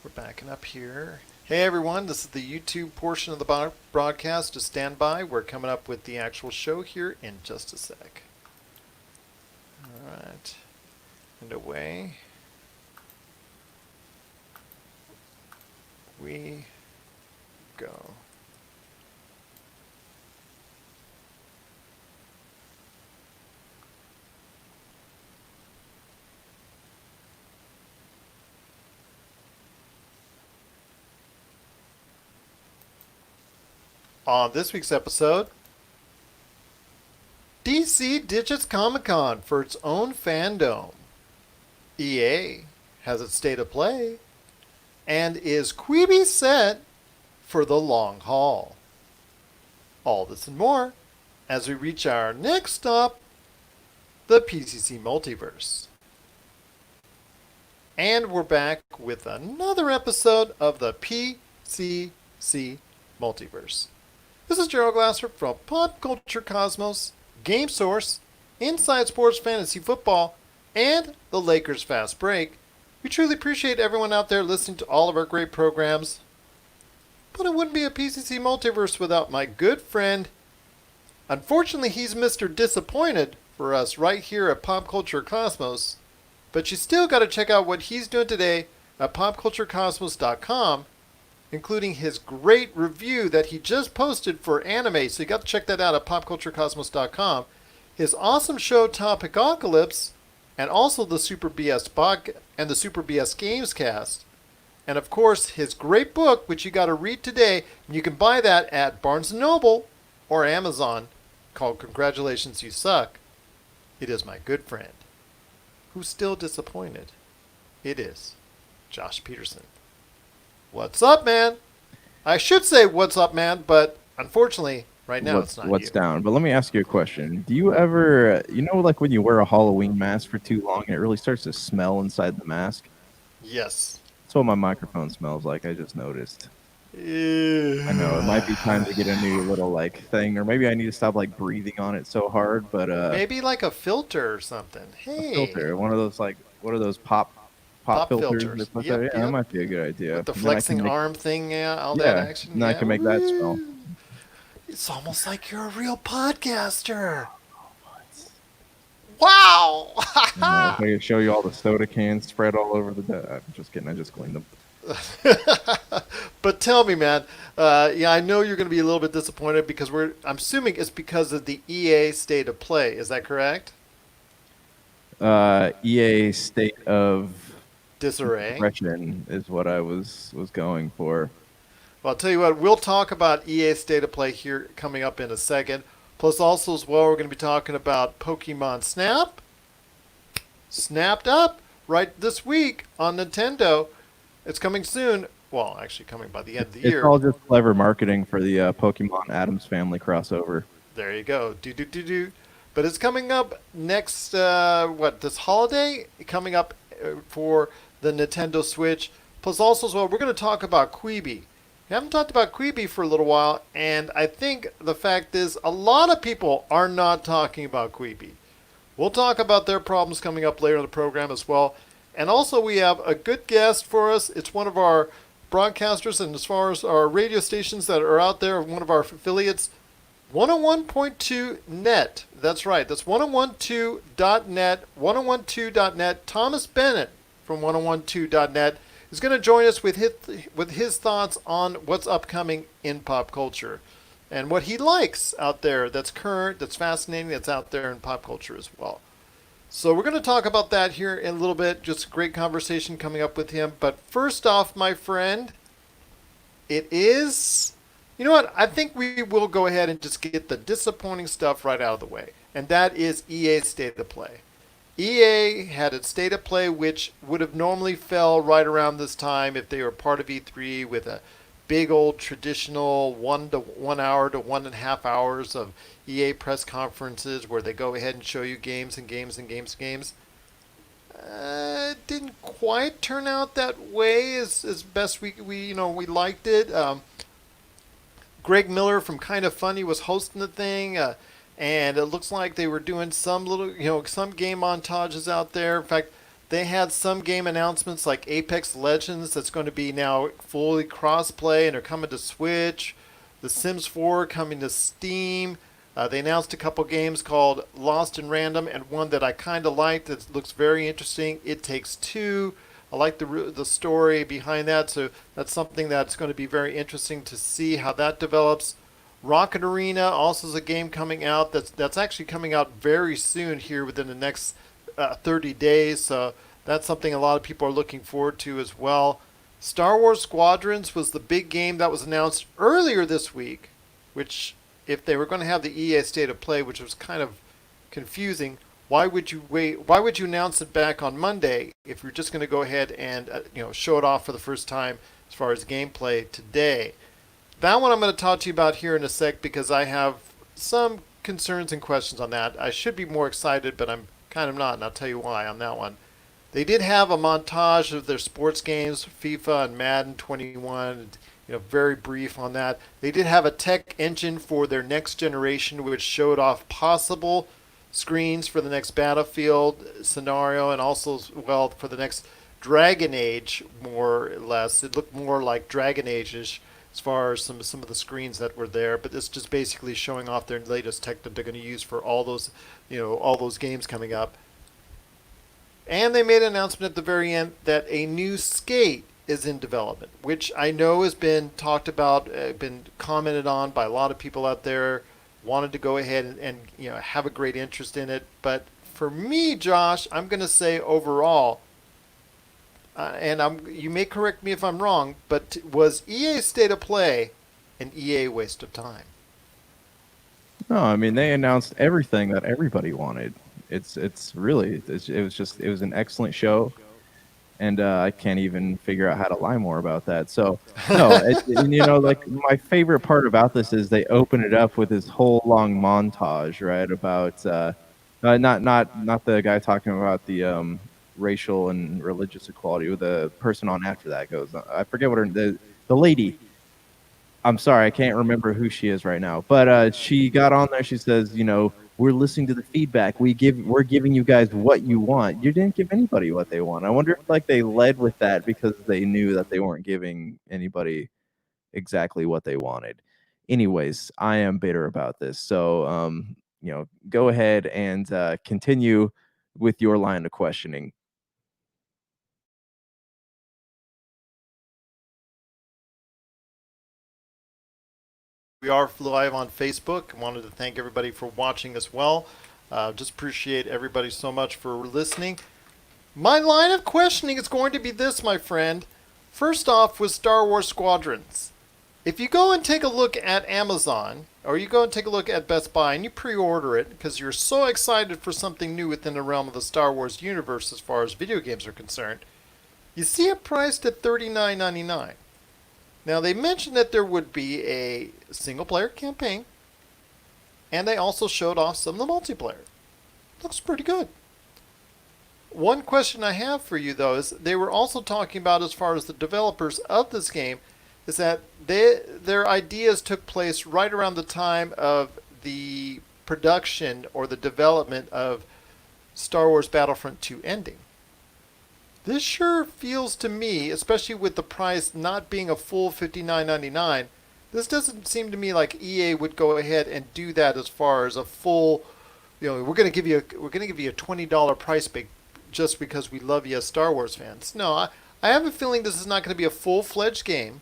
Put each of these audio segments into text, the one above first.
We're backing up here. Hey everyone, this is the YouTube portion of the broadcast. To stand by, we're coming up with the actual show here in just a sec. Alright, and away we go. On this week's episode, DC ditches Comic-Con for its own fandom. EA has its state of play. And is Quibi set for the long haul? All this and more as we reach our next stop, the PCC Multiverse. And we're back with another episode of the PCC Multiverse. This is Gerald Glasser from Pop Culture Cosmos, Game Source, Inside Sports Fantasy Football, and the Lakers Fast Break. We truly appreciate everyone out there listening to all of our great programs. But it wouldn't be a PCC Multiverse without my good friend. Unfortunately, he's Mr. Disappointed for us right here at Pop Culture Cosmos. But you still got to check out what he's doing today at popculturecosmos.com, including his great review that he just posted for anime. So you got to check that out at popculturecosmos.com. His awesome show Topicocalypse, and also the Super BS Bog and the Super BS Games Cast. And of course, his great book, which you got to read today, and you can buy that at Barnes & Noble or Amazon, called Congratulations You Suck. It is my good friend, who's still disappointed. It is Josh Peterson. What's up, man? I should say what's up, man, but unfortunately, right now it's not what's you. down. But let me ask you a question. Do you ever, like when you wear a Halloween mask for too long and it really starts to smell inside the mask? Yes. That's what my microphone smells like, I just noticed. Ew. I know, it might be time to get a new little, thing, or maybe I need to stop, breathing on it so hard, but, maybe like a filter or something. Hey. A filter, one of those pop filters. Filters. Put Yep, there. Yeah, yep. That might be a good idea. With the flexing arm thing, all yeah, that action. and I can make that smell. It's almost like you're a real podcaster. Wow! I can show you all the soda cans spread all over the I'm just kidding. I just cleaned them. But tell me, man. I know you're going to be a little bit disappointed because I'm assuming it's because of the EA state of play. Is that correct? EA state of disarray. Depression is what I was going for. Well, I'll tell you what. We'll talk about EA state of play here coming up in a second. Plus, also as well, we're going to be talking about Pokemon Snap. Snapped up right this week on Nintendo. It's coming soon. Well, actually coming by the end of the year. It's all just clever marketing for the Pokemon Addams Family crossover. There you go. Do. But it's coming up next, this holiday? Coming up for the Nintendo Switch. Plus also as well, we're going to talk about Quibi. We haven't talked about Quibi for a little while, and I think the fact is a lot of people are not talking about Quibi. We'll talk about their problems coming up later in the program as well. And also we have a good guest for us. It's one of our broadcasters, and as far as our radio stations that are out there, one of our affiliates, 101.2 net. That's right. That's 1012.net, 1012.net. Thomas Bennett from 1012.net is going to join us with his thoughts on what's upcoming in pop culture and what he likes out there that's current, that's fascinating, that's out there in pop culture as well. So we're going to talk about that here in a little bit. Just a great conversation coming up with him. But first off, my friend, it is... You know what? I think we will go ahead and just get the disappointing stuff right out of the way. And that is EA's state of play. EA had its state of play, which would have normally fell right around this time if they were part of E3 with a big old traditional 1 hour to 1.5 hours of EA press conferences where they go ahead and show you games and games and games and games. It didn't quite turn out that way as best we liked it. Greg Miller from Kind of Funny was hosting the thing, and it looks like they were doing some little, some game montages out there. In fact, They had some game announcements like Apex Legends that's going to be now fully cross-play and are coming to Switch. The Sims 4 coming to Steam. They announced a couple games called Lost in Random and one that I kind of liked that looks very interesting. It Takes Two. I like the story behind that, so that's something that's going to be very interesting to see how that develops. Rocket Arena also is a game coming out that's actually coming out very soon here within the next 30 days. So that's something a lot of people are looking forward to as well. Star Wars Squadrons was the big game that was announced earlier this week, which if they were going to have the EA State of Play, which was kind of confusing, why would you wait? Why would you announce it back on Monday if you're just going to go ahead and show it off for the first time as far as gameplay today? That one I'm going to talk to you about here in a sec because I have some concerns and questions on that. I should be more excited, but I'm kind of not, and I'll tell you why on that one. They did have a montage of their sports games, FIFA and Madden 21, very brief on that. They did have a tech engine for their next generation, which showed off possible screens for the next Battlefield scenario and also, well, for the next Dragon Age, more or less. It looked more like Dragon Age-ish as far as some of the screens that were there, but it's just basically showing off their latest tech that they're going to use for all those games coming up. And they made an announcement at the very end that a new skate is in development, which I know has been talked about, been commented on by a lot of people out there, wanted to go ahead and have a great interest in it. But for me, Josh, I'm going to say overall, and you may correct me if I'm wrong, but was EA State of Play an EA waste of time? No, I mean they announced everything that everybody wanted. It was an excellent show, and I can't even figure out how to lie more about that. So no, like my favorite part about this is they open it up with this whole long montage, right? About not the guy talking about the racial and religious equality. The person on after that goes. I forget what the lady. I'm sorry, I can't remember who she is right now. But she got on there. She says, we're listening to the feedback. We're giving you guys what you want. You didn't give anybody what they want. I wonder if they led with that because they knew that they weren't giving anybody exactly what they wanted. Anyways, I am bitter about this. So go ahead and continue with your line of questioning. We are live on Facebook. I wanted to thank everybody for watching as well. Just appreciate everybody so much for listening. My line of questioning is going to be this, my friend. First off, with Star Wars Squadrons. If you go and take a look at Amazon, or you go and take a look at Best Buy, and you pre-order it because you're so excited for something new within the realm of the Star Wars universe as far as video games are concerned, you see it priced at $39.99. Now, they mentioned that there would be a single-player campaign, and they also showed off some of the multiplayer. Looks pretty good. One question I have for you, though, is they were also talking about, as far as the developers of this game, is that their ideas took place right around the time of the production or the development of Star Wars Battlefront 2 ending. This sure feels to me, especially with the price not being a full $59.99, this doesn't seem to me like EA would go ahead and do that as far as a full, we're going to give you a $20 price break just because we love you as Star Wars fans. No, I have a feeling this is not going to be a full-fledged game,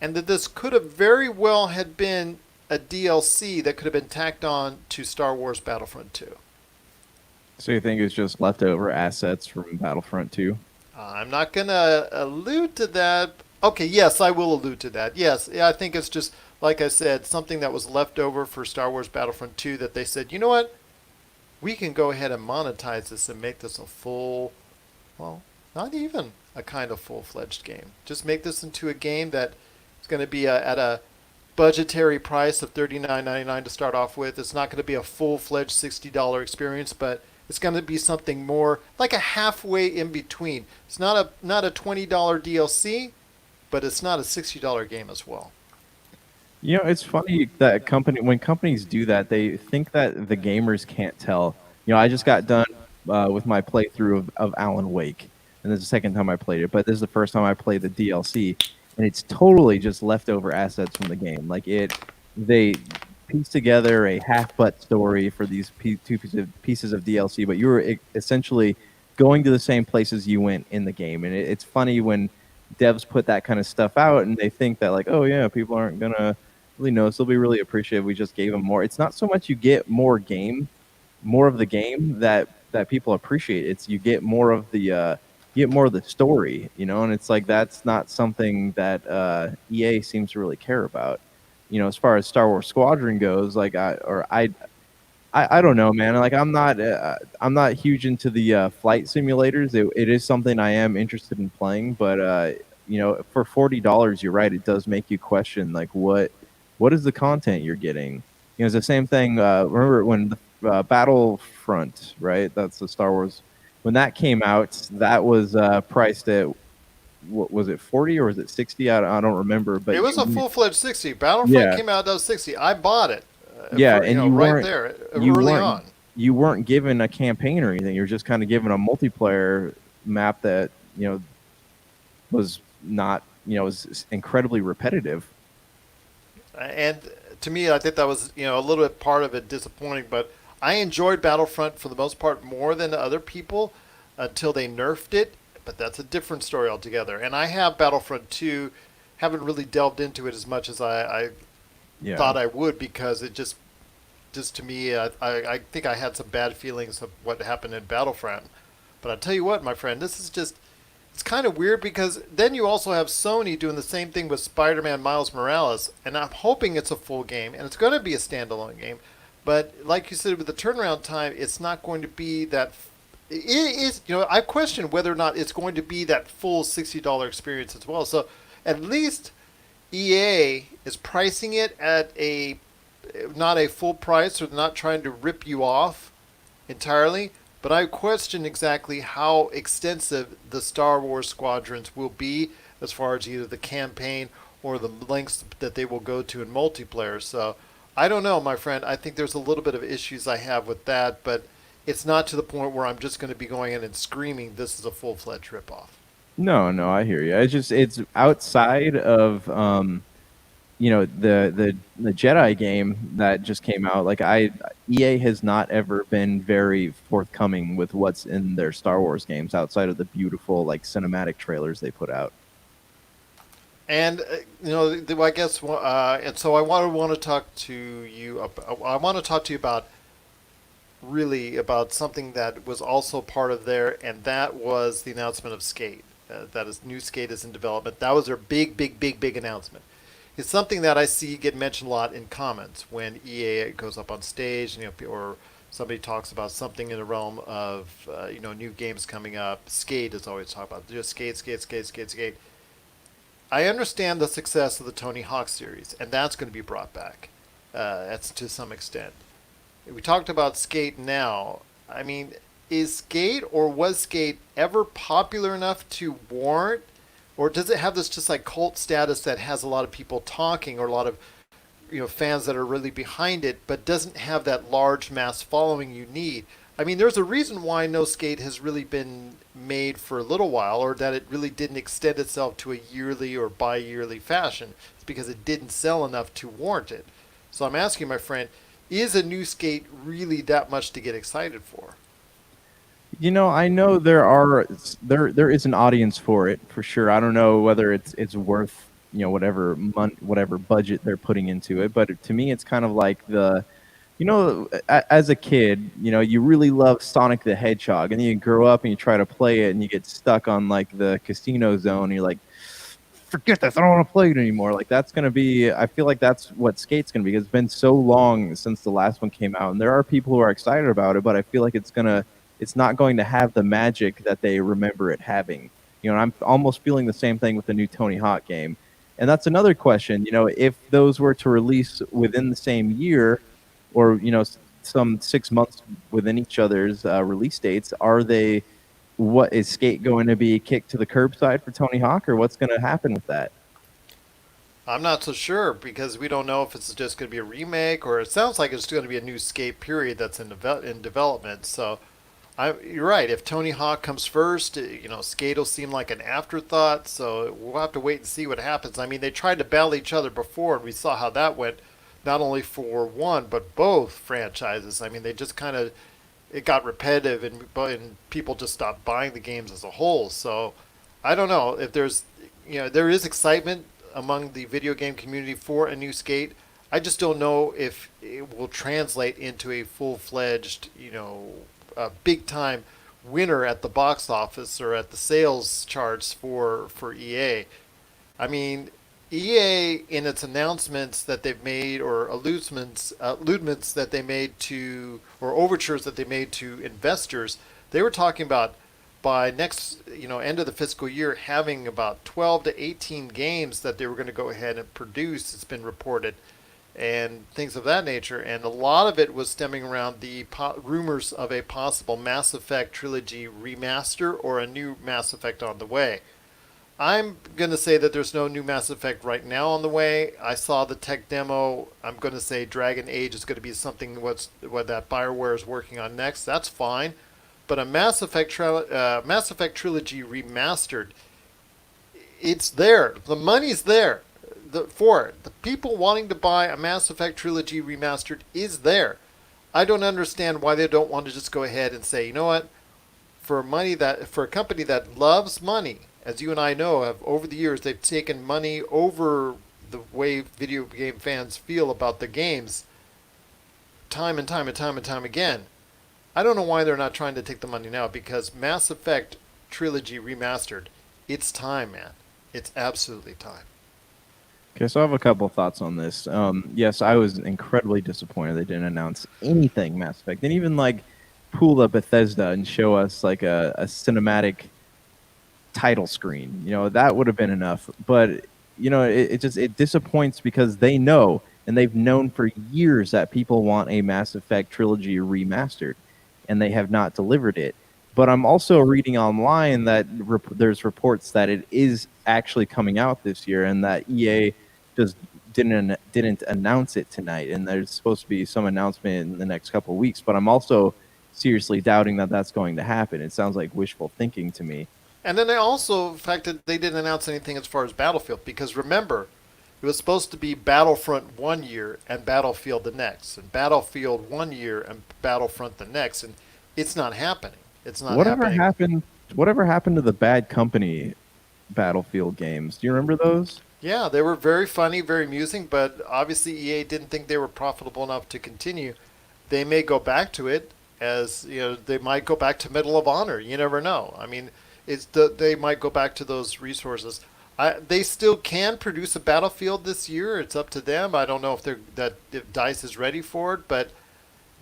and that this could have very well had been a DLC that could have been tacked on to Star Wars Battlefront 2. So you think it's just leftover assets from Battlefront 2? I'm not going to allude to that. Okay, yes, I will allude to that. Yes, I think it's just, like I said, something that was left over for Star Wars Battlefront 2 that they said, you know what? We can go ahead and monetize this and make this a full, well, not even a kind of full-fledged game. Just make this into a game that is going to be at a budgetary price of $39.99 to start off with. It's not going to be a full-fledged $60 experience, but it's going to be something more like a halfway in between. It's not a $20 DLC, but it's not a $60 game as well. It's funny that when companies do that, they think that the gamers can't tell. I just got done with my playthrough of Alan Wake, and this is the second time I played it. But this is the first time I played the DLC, and it's totally just leftover assets from the game. Like they pieced together a half-butt story for these two pieces of DLC, but you were essentially going to the same places you went in the game. And it's funny when devs put that kind of stuff out and they think that like, oh yeah, people aren't gonna really notice. They'll be really appreciative. We just gave them more. It's not so much you get more of the game that people appreciate. It's you get more of the story, and it's like that's not something that EA seems to really care about. As far as Star Wars Squadron goes, like I don't know, man. Like I'm not huge into the flight simulators. It is something I am interested in playing, but for $40, you're right. It does make you question like what is the content you're getting. It's the same thing. Remember when the Battlefront, right? That's the Star Wars. When that came out, that was priced at what was it, 40 or was it 60? I don't remember. But It was a full-fledged 60. Battlefront yeah, came out at 60. I bought it. yeah, For, and right there you early weren't on. you weren't given a campaign or anything. You're just kind of given a multiplayer map that was not was incredibly repetitive. And to me, I think that was a little bit part of it disappointing. But I enjoyed Battlefront for the most part more than other people until they nerfed it. But that's a different story altogether. And I have Battlefront 2. Haven't really delved into it as much as I Yeah. thought I would because it just to me, I think I had some bad feelings of what happened in Battlefront. But I tell you what, my friend, this is just it's kind of weird because then you also have Sony doing the same thing with Spider-Man Miles Morales, and I'm hoping it's a full game and it's going to be a standalone game. But like you said, with the turnaround time, it's not going to be that. It is, I question whether or not it's going to be that full $60 experience as well. So at least EA is pricing it at a not a full price, or not trying to rip you off entirely. But I question exactly how extensive the Star Wars Squadrons will be as far as either the campaign or the lengths that they will go to in multiplayer. So I don't know, my friend. I think there's a little bit of issues I have with that, but it's not to the point where I'm just going to be going in and screaming this is a full-fledged ripoff. No, no, I hear you. It's outside of the Jedi game that just came out. Like EA has not ever been very forthcoming with what's in their Star Wars games outside of the beautiful like cinematic trailers they put out. And I guess, and so I want to talk to you. I want to talk to you about really about something that was also part of there, and that was the announcement of Skate. That is, new Skate is in development. That was their big announcement. It's something that I see get mentioned a lot in comments when EA goes up on stage, or somebody talks about something in the realm of new games coming up. Skate is always talked about. Just skate. I understand the success of the Tony Hawk series, and that's going to be brought back. That's to some extent. We talked about Skate now. I mean, is Skate or was Skate ever popular enough to warrant, or does it have this just like cult status that has a lot of people talking, or a lot of fans that are really behind it, but doesn't have that large mass following you need? I mean, there's a reason why No Skate has really been made for a little while, or that it really didn't extend itself to a yearly or bi-yearly fashion. It's because it didn't sell enough to warrant it. So I'm asking my friend, is a new Skate really that much to get excited for? I know there is an audience for it for sure. I don't know whether it's worth whatever budget they're putting into it, but to me it's kind of like as a kid, you really love Sonic the Hedgehog, and then you grow up and you try to play it and you get stuck on like the casino zone. And you're like, forget this, I don't want to play it anymore. Like that's gonna be, I feel like that's what Skate's gonna be. It's been so long since the last one came out, and there are people who are excited about it, but I feel like it's not going to have the magic that they remember it having. I'm almost feeling the same thing with the new Tony Hawk game, and that's another question. If those were to release within the same year, or some 6 months within each other's release dates, what is Skate going to be kicked to the curbside for Tony Hawk, or what's going to happen with that? I'm not so sure because we don't know if it's just going to be a remake, or it sounds like it's going to be a new Skate period that's in development. So You're right. If Tony Hawk comes first, Skate will seem like an afterthought. So we'll have to wait and see what happens. I mean, they tried to battle each other before, and we saw how that went, not only for one but both franchises. I mean, they just kind of it got repetitive, and people just stopped buying the games as a whole. So I don't know if there is excitement among the video game community for a new Skate. I just don't know if it will translate into a full-fledged, big time winner at the box office or at the sales charts for EA. I mean, EA in its announcements that they've made or alludements that they made to or overtures that they made to investors, they were talking about by next end of the fiscal year having about 12 to 18 games that they were going to go ahead and produce. It's been reported and things of that nature. And a lot of it was stemming around the rumors of a possible Mass Effect trilogy remaster or a new Mass Effect on the way. I'm going to say that there's no new Mass Effect right now on the way. I saw the tech demo. I'm going to say Dragon Age is going to be something what that BioWare is working on next. That's fine. But a Mass Effect trilogy remastered, it's there. The money's there for it. The people wanting to buy a Mass Effect trilogy remastered is there. I don't understand why they don't want to just go ahead and say, you know what, for a company that loves money, as you and I know, have over the years they've taken money over the way video game fans feel about the games, time and time and time and time again. I don't know why they're not trying to take the money now, because Mass Effect trilogy remastered, it's time, man. It's absolutely time. Okay, so I have a couple of thoughts on this. Yes, I was incredibly disappointed they didn't announce anything Mass Effect. They didn't even pull up Bethesda and show us a cinematic title screen. That would have been enough. But it disappoints because they know, and they've known for years, that people want a Mass Effect trilogy remastered, and they have not delivered it. But I'm also reading online that there's reports that it is actually coming out this year, and that EA just didn't announce it tonight, and there's supposed to be some announcement in the next couple of weeks. But I'm also seriously doubting that that's going to happen. It sounds like wishful thinking to me. And then they also, the fact that they didn't announce anything as far as Battlefield, because remember, it was supposed to be Battlefront one year and Battlefield the next, and Battlefield one year and Battlefront the next, and it's not happening. It's not happening. Whatever happened to the Bad Company Battlefield games? Do you remember those? Yeah, they were very funny, very amusing, but obviously EA didn't think they were profitable enough to continue. They may go back to it, as they might go back to Medal of Honor. You never know. I mean, they might go back to those resources. They still can produce a Battlefield this year. It's up to them. I don't know if DICE is ready for it, but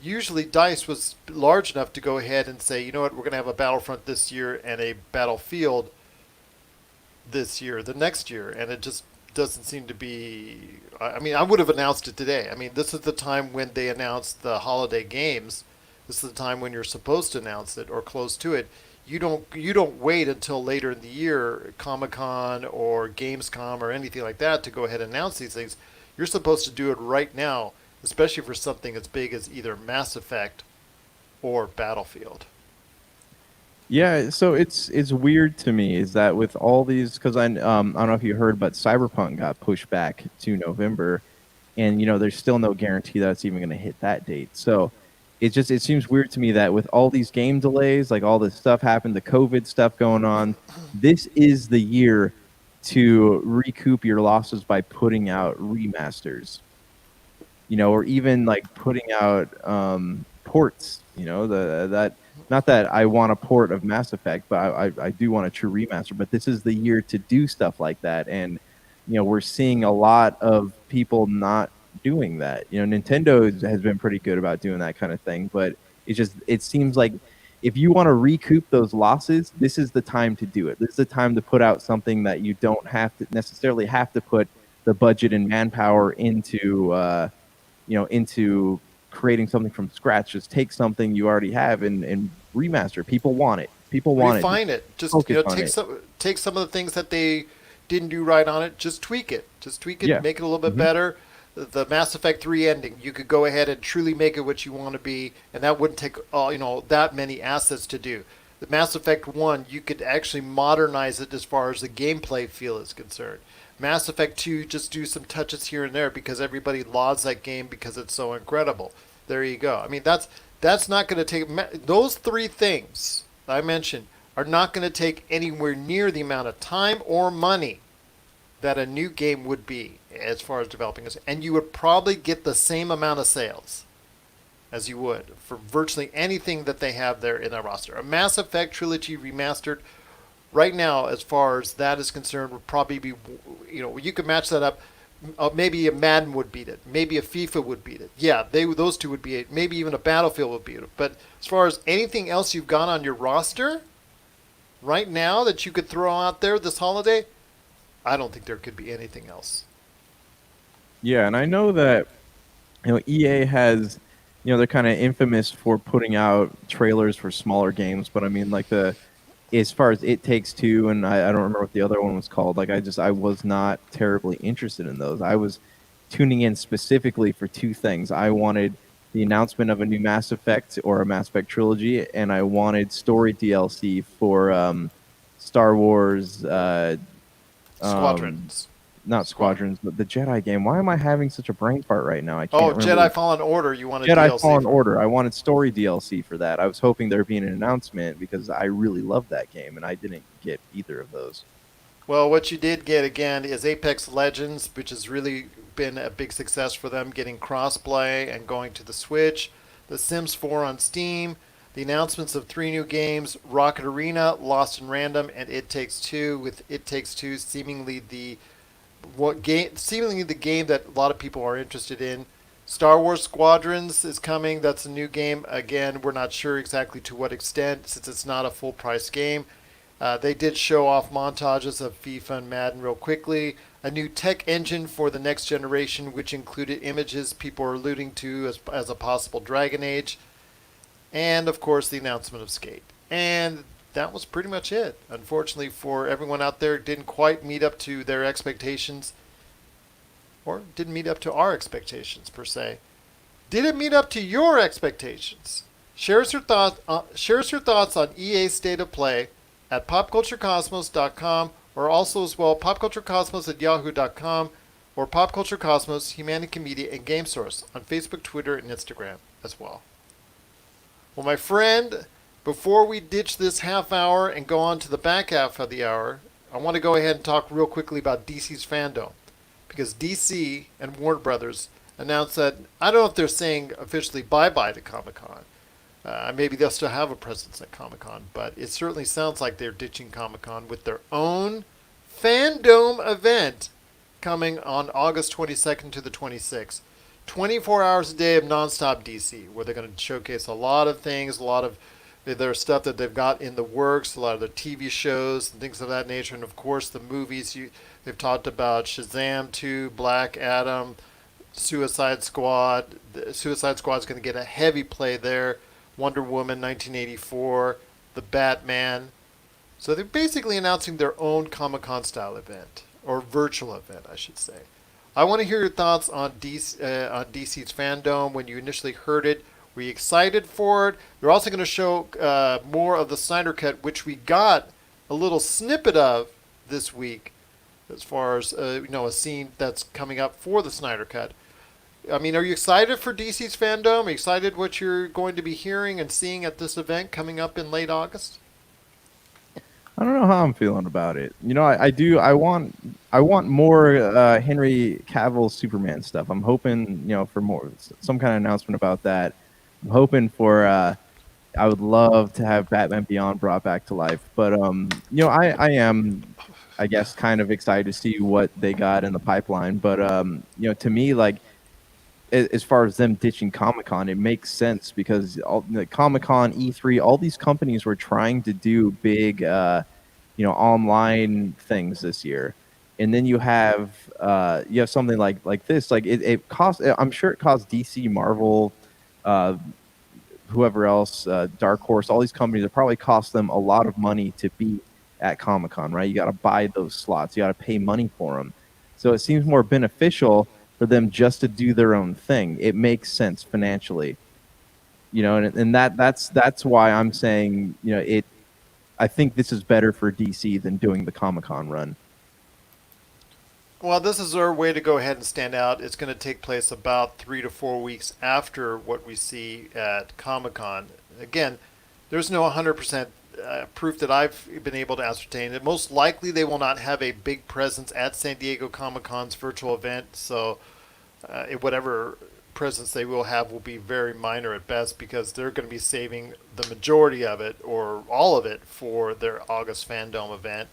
usually DICE was large enough to go ahead and say, you know what, we're going to have a Battlefront this year and a Battlefield this year, the next year, and it just doesn't seem to be. I mean, I would have announced it today. I mean, this is the time when they announce the holiday games. This is the time when you're supposed to announce it or close to it. You don't wait until later in the year, Comic-Con or Gamescom or anything like that, to go ahead and announce these things. You're supposed to do it right now, especially for something as big as either Mass Effect or Battlefield. Yeah, so it's weird to me is that with all these, because I don't know if you heard, but Cyberpunk got pushed back to November, and there's still no guarantee that it's even going to hit that date. So it seems weird to me that with all these game delays, all this stuff happened, the COVID stuff going on, this is the year to recoup your losses by putting out remasters, or even putting out ports. That not that I want a port of Mass Effect, but I do want a true remaster. But this is the year to do stuff like that, and we're seeing a lot of people not doing that. Nintendo has been pretty good about doing that kind of thing, but it seems like if you want to recoup those losses, this is the time to do it. This is the time to put out something that you don't necessarily have to put the budget and manpower into creating something from scratch. Just take something you already have and remaster. People want it. Refine it. Just take some of the things that they didn't do right on it. Just tweak it. Yeah. Make it a little bit better. the Mass Effect 3 ending. You could go ahead and truly make it what you want to be, and that wouldn't take that many assets to do. The Mass Effect 1, you could actually modernize it as far as the gameplay feel is concerned. Mass Effect 2, just do some touches here and there because everybody lauds that game because it's so incredible. There you go. I mean, that's not going to take those three things I mentioned are not going to take anywhere near the amount of time or money that a new game would be as far as developing it. And you would probably get the same amount of sales as you would for virtually anything that they have there in their roster. A Mass Effect trilogy remastered right now, as far as that is concerned, would probably be, you could match that up. Maybe a Madden would beat it. Maybe a FIFA would beat it. Yeah, those two would be it. Maybe even a Battlefield would beat it. But as far as anything else you've got on your roster right now that you could throw out there this holiday, I don't think there could be anything else. Yeah, and I know that EA has, they're kind of infamous for putting out trailers for smaller games, but I mean, like as far as It Takes Two, and I don't remember what the other one was called. Like I was not terribly interested in those. I was tuning in specifically for two things. I wanted the announcement of a new Mass Effect or a Mass Effect trilogy, and I wanted story DLC for Star Wars. Squadrons. Not Squadrons, but the Jedi game. Why am I having such a brain fart right now? I can't remember. Jedi Fallen Order. You wanted Jedi DLC Fallen Order. I wanted story DLC for that. I was hoping there'd be an announcement because I really loved that game, and I didn't get either of those. Well, what you did get again is Apex Legends, which has really been a big success for them, getting crossplay and going to the Switch. The Sims 4 on Steam. The announcements of 3 new games: Rocket Arena, Lost in Random, and It Takes Two. With It Takes Two seemingly the game that a lot of people are interested in. Star Wars Squadrons is coming. That's a new game. Again, we're not sure exactly to what extent since it's not a full price game. They did show off montages of FIFA and Madden real quickly. A new tech engine for the next generation, which included images people are alluding to as a possible Dragon Age. And, of course, the announcement of Skate. And that was pretty much it. Unfortunately for everyone out there, it didn't quite meet up to their expectations. Or didn't meet up to our expectations, per se. Did it meet up to your expectations? Share us your thoughts on EA's State of Play at popculturecosmos.com, or also as well popculturecosmos@yahoo.com, or popculturecosmos, Humanity Media, and Game Source on Facebook, Twitter, and Instagram as well. Well, my friend, before we ditch this half hour and go on to the back half of the hour, I want to go ahead and talk real quickly about DC's Fandome. Because DC and Warner Brothers announced that, I don't know if they're saying officially bye-bye to Comic-Con. Maybe they'll still have a presence at Comic-Con, but it certainly sounds like they're ditching Comic-Con with their own Fandome event coming on August 22nd to the 26th. 24 hours a day of nonstop DC, where they're going to showcase a lot of things, a lot of their stuff that they've got in the works, a lot of their TV shows and things of that nature, and of course the movies. They've talked about Shazam 2, Black Adam, Suicide Squad. The Suicide Squad is going to get a heavy play there. Wonder Woman 1984, The Batman. So they're basically announcing their own Comic-Con style event, or virtual event, I should say. I want to hear your thoughts on DC's Fandome when you initially heard it. Were you excited for it? They're also going to show more of the Snyder Cut, which we got a little snippet of this week, as far as a scene that's coming up for the Snyder Cut. I mean, are you excited for DC's Fandome? Are you excited what you're going to be hearing and seeing at this event coming up in late August? I don't know how I'm feeling about it. I do. I want more Henry Cavill Superman stuff. I'm hoping, for more, some kind of announcement about that. I'm hoping for. I would love to have Batman Beyond brought back to life, but I am, I guess, kind of excited to see what they got in the pipeline. But to me, like, as far as them ditching Comic-Con, it makes sense because Comic-Con, E3, all these companies were trying to do big, online things this year, and then you have something like this. Like it costs. I'm sure it costs DC, Marvel, whoever else, Dark Horse, all these companies. It probably costs them a lot of money to be at Comic-Con, right? You got to buy those slots. You got to pay money for them. So it seems more beneficial for them just to do their own thing. It makes sense financially, and that's why I'm saying, it. I think this is better for DC than doing the Comic-Con run. Well, this is our way to go ahead and stand out. It's going to take place about 3 to 4 weeks after what we see at Comic Con. Again, there's no 100% proof that I've been able to ascertain. That most likely they will not have a big presence at San Diego Comic Con's virtual event. So, whatever presence they will have will be very minor at best because they're going to be saving the majority of it or all of it for their August Fandome event,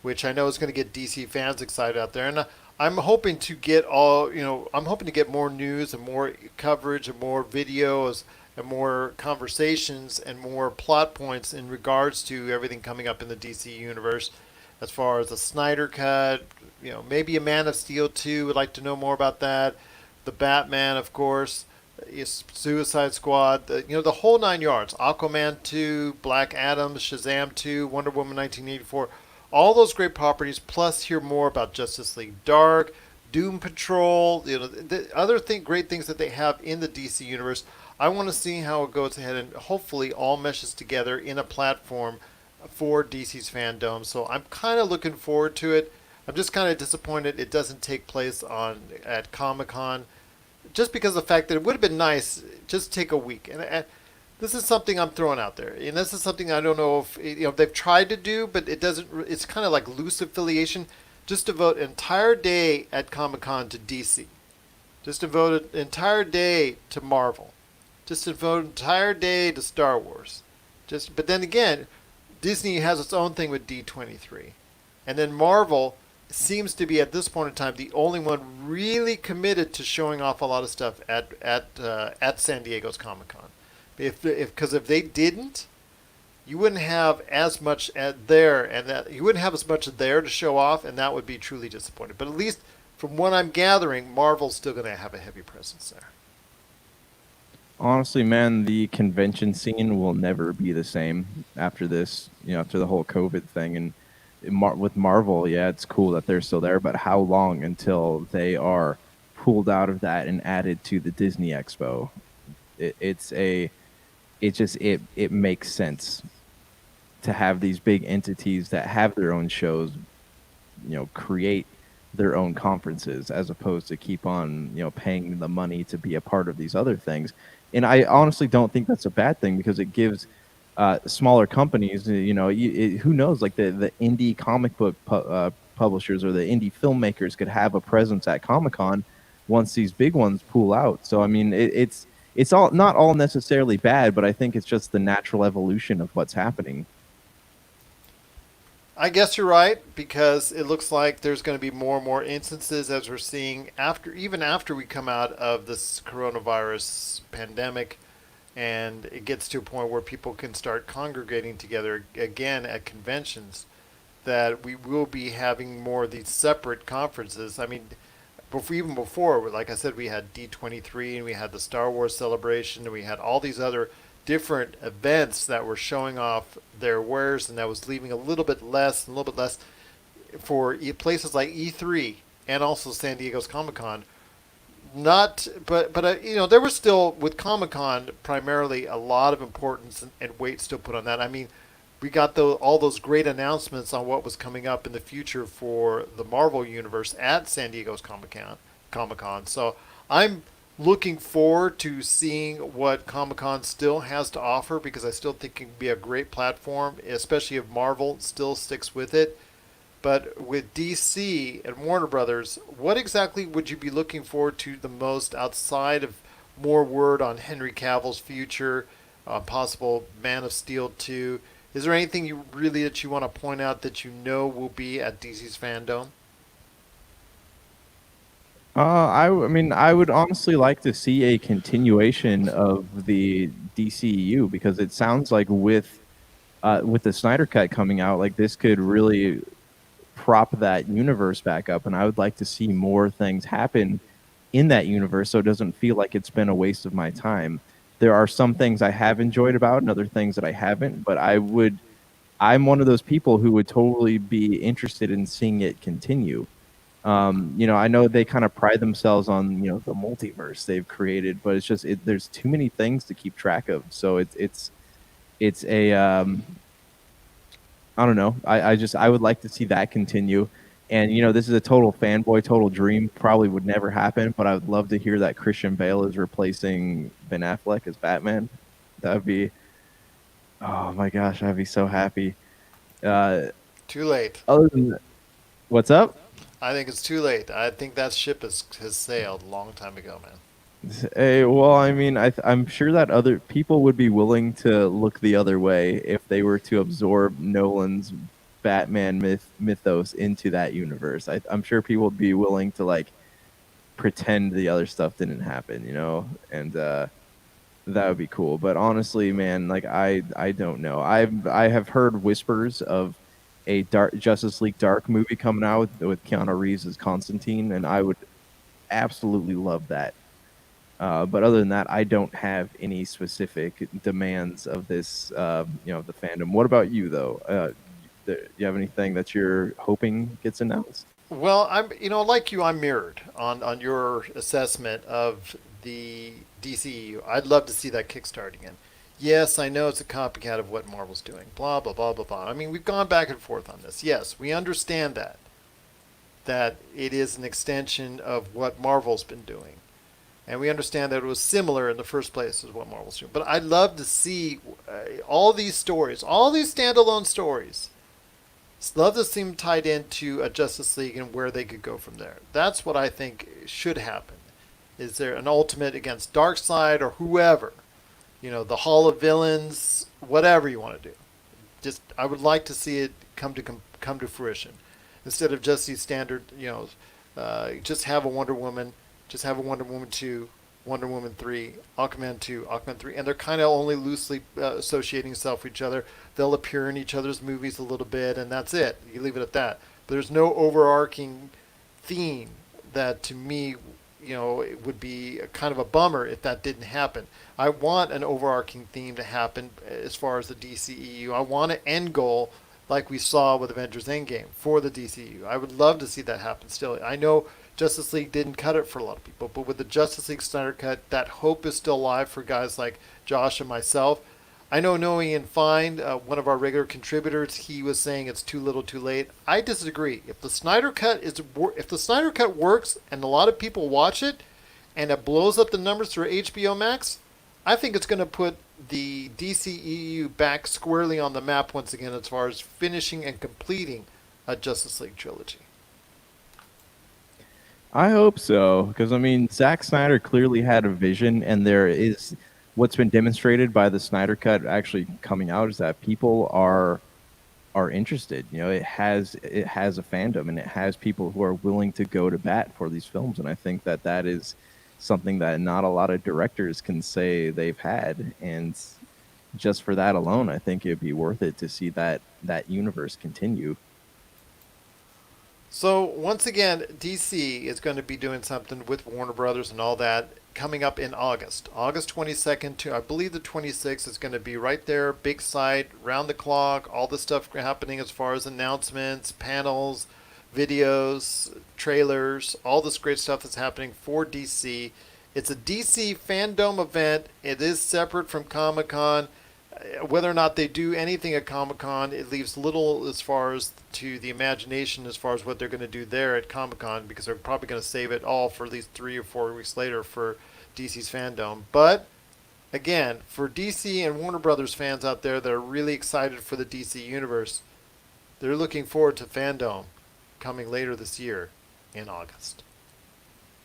which I know is going to get DC fans excited out there. And I'm hoping to get I'm hoping to get more news and more coverage and more videos and more conversations and more plot points in regards to everything coming up in the DC universe, as far as the Snyder Cut, maybe a Man of Steel 2. Would like to know more about that. The Batman, of course, Suicide Squad, the whole 9 yards. Aquaman 2, Black Adam, Shazam 2, Wonder Woman 1984. All those great properties, plus hear more about Justice League Dark, Doom Patrol, the other great things that they have in the DC universe. I want to see how it goes ahead and hopefully all meshes together in a platform for DC's Fandome. So I'm kind of looking forward to it. I'm just kind of disappointed it doesn't take place at Comic Con, just because of the fact that it would have been nice just take a week. And this is something I'm throwing out there, and this is something I don't know if they've tried to do, but it doesn't. It's kind of like loose affiliation. Just devote an entire day at Comic Con to DC. Just devote an entire day to Marvel. Just devote an entire day to Star Wars. But then again, Disney has its own thing with D23, and then Marvel seems to be at this point in time the only one really committed to showing off a lot of stuff at San Diego's Comic Con. Because if they didn't, you wouldn't have as much there, and that you wouldn't have as much there to show off, and that would be truly disappointing. But at least from what I'm gathering, Marvel's still going to have a heavy presence there. Honestly, man, the convention scene will never be the same after this. After the whole COVID thing, and with Marvel, yeah, it's cool that they're still there, but how long until they are pulled out of that and added to the Disney Expo? It makes sense to have these big entities that have their own shows, create their own conferences, as opposed to keep on, paying the money to be a part of these other things. And I honestly don't think that's a bad thing, because it gives smaller companies, who knows, like the indie comic book publishers or the indie filmmakers could have a presence at Comic-Con once these big ones pull out. So I mean, it's all not all necessarily bad, but I think it's just the natural evolution of what's happening. I guess you're right, because it looks like there's going to be more and more instances, as we're seeing even after we come out of this coronavirus pandemic, and it gets to a point where people can start congregating together again at conventions, that we will be having more of these separate conferences. I mean, even before, like I said, we had D23 and we had the Star Wars celebration and we had all these other different events that were showing off their wares, and that was leaving a little bit less for places like E3 and also San Diego's Comic-Con. There was still, with Comic-Con, primarily a lot of importance and weight still put on that. I mean, we got all those great announcements on what was coming up in the future for the Marvel Universe at San Diego's Comic-Con. So I'm looking forward to seeing what Comic-Con still has to offer, because I still think it can be a great platform, especially if Marvel still sticks with it. But with DC and Warner Brothers, what exactly would you be looking forward to the most, outside of more word on Henry Cavill's future, possible Man of Steel 2? Is there anything that you want to point out that will be at DC's Fandome? I mean, I would honestly like to see a continuation of the DCU, because it sounds like with the Snyder Cut coming out, like this could really prop that universe back up, and I would like to see more things happen in that universe, so it doesn't feel like it's been a waste of my time. There are some things I have enjoyed about, and other things that I haven't, but I'm one of those people who would totally be interested in seeing it continue. I know they kind of pride themselves on the multiverse they've created, but it's just there's too many things to keep track of. So it's a I don't know. I would like to see that continue. And this is a total fanboy, total dream. Probably would never happen, but I would love to hear that Christian Bale is replacing Ben Affleck as Batman. That would be, oh my gosh, I'd be so happy. Uh, Too late. Other than that, what's up? I think it's too late. I think that ship has sailed a long time ago, man. Hey, well, I mean, I'm sure that other people would be willing to look the other way if they were to absorb Nolan's Batman mythos into that universe. I'm sure people would be willing to like pretend the other stuff didn't happen, and that would be cool. But honestly, man, like I don't know. I have heard whispers of a Dark Justice League Dark movie coming out with Keanu Reeves as Constantine, and I would absolutely love that. But other than that, I don't have any specific demands of this, the fandom. What about you, though? Do you have anything that you're hoping gets announced? Well, like you, I'm mirrored on your assessment of the DCEU. I'd love to see that kickstart again. Yes, I know it's a copycat of what Marvel's doing. Blah blah blah blah blah. I mean, we've gone back and forth on this. Yes, we understand that it is an extension of what Marvel's been doing. And we understand that it was similar in the first place as what Marvel's doing. But I'd love to see all these stories, all these standalone stories. Love to see them tied into a Justice League and where they could go from there. That's what I think should happen. Is there an ultimate against Darkseid or whoever? The Hall of Villains, whatever you want to do. Just I would like to see it come to fruition instead of just these standard. Just have a Wonder Woman. Just have a Wonder Woman 2, Wonder Woman 3, Aquaman 2, Aquaman 3, and they're kind of only loosely associating themselves with each other. They'll appear in each other's movies a little bit, and that's it. You leave it at that. But there's no overarching theme that, to me, it would be kind of a bummer if that didn't happen. I want an overarching theme to happen as far as the DCEU. I want an end goal like we saw with Avengers Endgame for the DCEU. I would love to see that happen still. I know Justice League didn't cut it for a lot of people, but with the Justice League Snyder Cut, that hope is still alive for guys like Josh and myself. I know knowing and Find, one of our regular contributors, he was saying it's too little, too late. I disagree. If the Snyder Cut works and a lot of people watch it, and it blows up the numbers through HBO Max, I think it's going to put the DCEU back squarely on the map once again as far as finishing and completing a Justice League trilogy. I hope so, because I mean, Zack Snyder clearly had a vision, and there is what's been demonstrated by the Snyder Cut actually coming out is that people are interested. It has a fandom, and it has people who are willing to go to bat for these films, and I think that is something that not a lot of directors can say they've had, and just for that alone, I think it'd be worth it to see that universe continue. So once again, DC is going to be doing something with Warner Brothers and all that coming up in August. August 22nd to I believe the 26th is going to be right there, big site, round the clock, all the stuff happening as far as announcements, panels, videos, trailers, all this great stuff that's happening for DC. It's a DC Fandome event. It is separate from Comic-Con. Whether or not they do anything at Comic-Con, it leaves little as far as to the imagination as far as what they're going to do there at Comic-Con, because they're probably going to save it all for at least 3 or 4 weeks later for DC's Fandome. But again, for DC and Warner Brothers fans out there that are really excited for the DC universe, they're looking forward to Fandome coming later this year in August.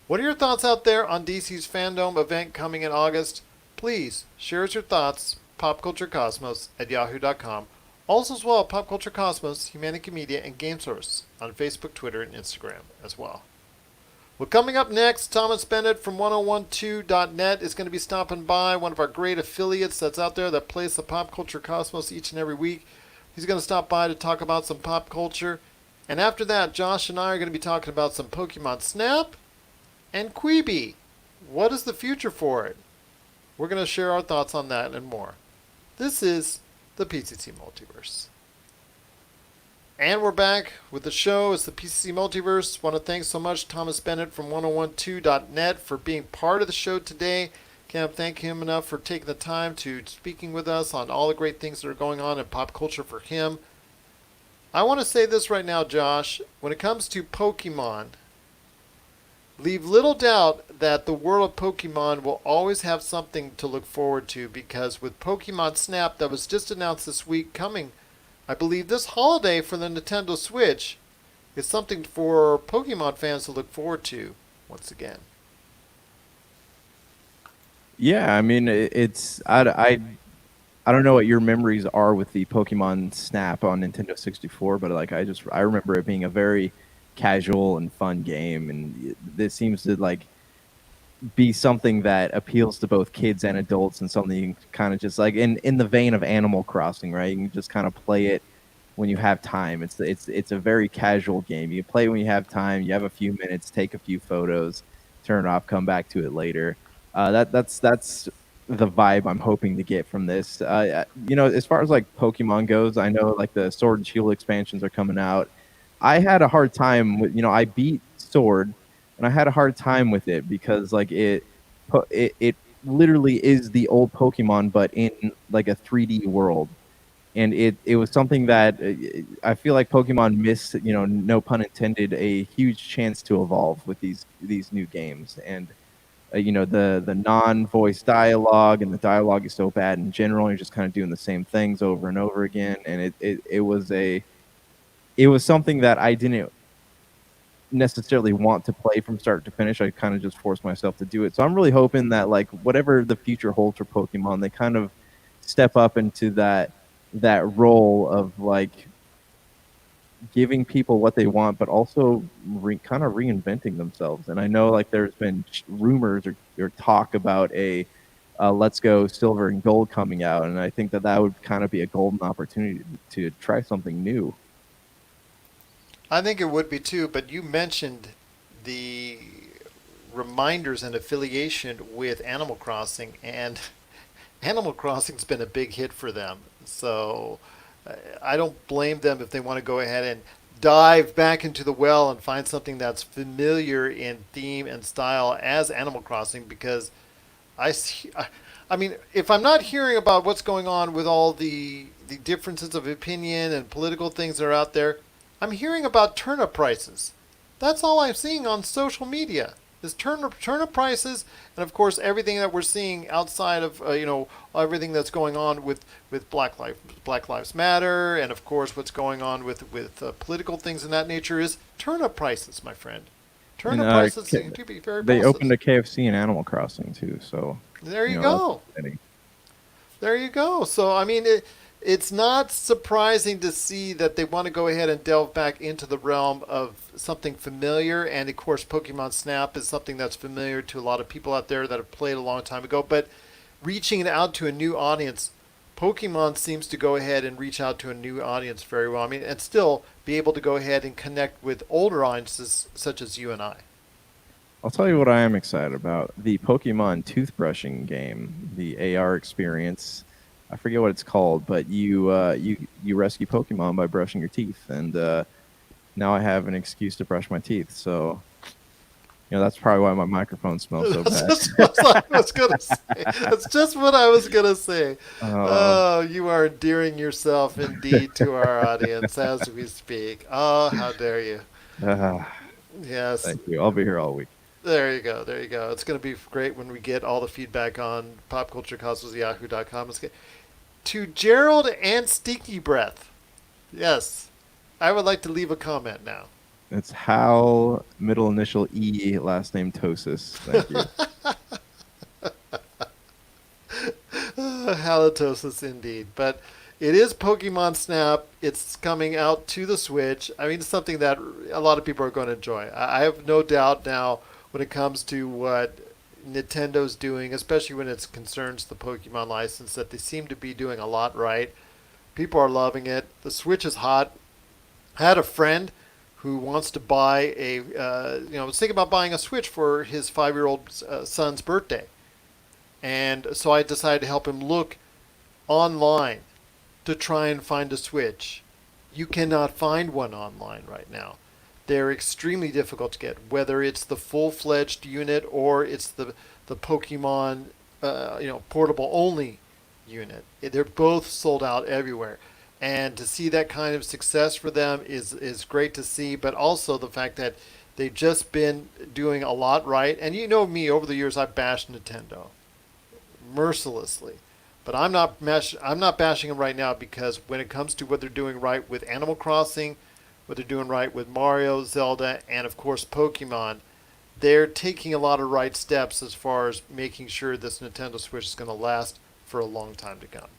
What are your thoughts out there on DC's Fandome event coming in August? Please share us your thoughts. popculturecosmos@yahoo.com. Also as well, Pop Culture Cosmos, Humanica Media, and Game Source on Facebook, Twitter, and Instagram as well. Well, coming up next, Thomas Bennett from 1012.net is going to be stopping by, one of our great affiliates that's out there that plays the Pop Culture Cosmos each and every week. He's going to stop by to talk about some pop culture. And after that, Josh and I are going to be talking about some Pokemon Snap and Quibi. What is the future for it? We're going to share our thoughts on that and more. This is the PCC Multiverse. And we're back with the show. It's the PCC Multiverse. Want to thank so much Thomas Bennett from 1012.net for being part of the show today. Can't thank him enough for taking the time to speaking with us on all the great things that are going on in pop culture for him. I want to say this right now, Josh. When it comes to Pokemon, leave little doubt that the world of Pokemon will always have something to look forward to, because with Pokemon Snap that was just announced this week coming, I believe this holiday for the Nintendo Switch, is something for Pokemon fans to look forward to once again. Yeah, I mean, I don't know what your memories are with the Pokemon Snap on Nintendo 64, but like I remember it being a very casual and fun game, and this seems to like be something that appeals to both kids and adults, and something you can kind of just like in the vein of Animal Crossing, right? You can just kind of play it when you have time. It's a very casual game. You play when you have time. You have a few minutes, take a few photos, turn it off, come back to it later. That's the vibe I'm hoping to get from this. As far as like Pokemon goes, I know like the Sword and Shield expansions are coming out. I had a hard time with, I beat Sword, and I had a hard time with it because like it literally is the old Pokemon, but in like a 3D world, and it was something that I feel like Pokemon missed, no pun intended, a huge chance to evolve with these new games. And the non-voice dialogue, and the dialogue is so bad in general. You're just kind of doing the same things over and over again, and it was something that I didn't necessarily want to play from start to finish. I kind of just forced myself to do it. So I'm really hoping that like whatever the future holds for Pokemon, they kind of step up into that role of like giving people what they want, but also kind of reinventing themselves. And I know like there's been rumors or talk about a Let's Go Silver and Gold coming out, and I think that would kind of be a golden opportunity to try something new. I think it would be too, but you mentioned the reminders and affiliation with Animal Crossing, and Animal Crossing's been a big hit for them. So I don't blame them if they want to go ahead and dive back into the well and find something that's familiar in theme and style as Animal Crossing, because I see, I mean, if I'm not hearing about what's going on with all the differences of opinion and political things that are out there, I'm hearing about turnip prices. That's all I'm seeing on social media is turnip prices, and of course everything that we're seeing outside of everything that's going on with Black Lives Matter, and of course what's going on with political things in that nature is turnip prices, my friend. Turnip prices seem to be very. They opened a KFC in Animal Crossing too, so there you go. There you go. So I mean, it's not surprising to see that they want to go ahead and delve back into the realm of something familiar. And of course, Pokemon Snap is something that's familiar to a lot of people out there that have played a long time ago. But reaching it out to a new audience, Pokemon seems to go ahead and reach out to a new audience very well. I mean, and still be able to go ahead and connect with older audiences such as you and I. I'll tell you what I am excited about. The Pokemon toothbrushing game, the AR experience. I forget what it's called, but you rescue Pokemon by brushing your teeth, and now I have an excuse to brush my teeth. So, that's probably why my microphone smells so bad. That's just what I was gonna say. Oh, you are endearing yourself indeed to our audience as we speak. Oh, how dare you! Yes. Thank you. I'll be here all week. There you go. There you go. It's going to be great when we get all the feedback on popculturecosmos@yahoo.com. To Gerald and Stinky Breath. Yes. I would like to leave a comment now. It's Hal, middle initial E, last name Tosis. Thank you. Halitosis indeed. But it is Pokemon Snap. It's coming out to the Switch. I mean, it's something that a lot of people are going to enjoy. I have no doubt now when it comes to what Nintendo's doing, especially when it concerns the Pokemon license, that they seem to be doing a lot right. People are loving it. The Switch is hot. I had a friend who wants to buy was thinking about buying a Switch for his 5-year-old son's birthday. And so I decided to help him look online to try and find a Switch. You cannot find one online right now. They're extremely difficult to get, whether it's the full-fledged unit or it's the Pokemon, portable only unit. They're both sold out everywhere, and to see that kind of success for them is great to see. But also the fact that they've just been doing a lot right. And you know me, over the years I've bashed Nintendo mercilessly. But I'm not bashing them right now because when it comes to what they're doing right with Animal Crossing, what they're doing right with Mario, Zelda, and of course Pokemon, they're taking a lot of right steps as far as making sure this Nintendo Switch is going to last for a long time to come.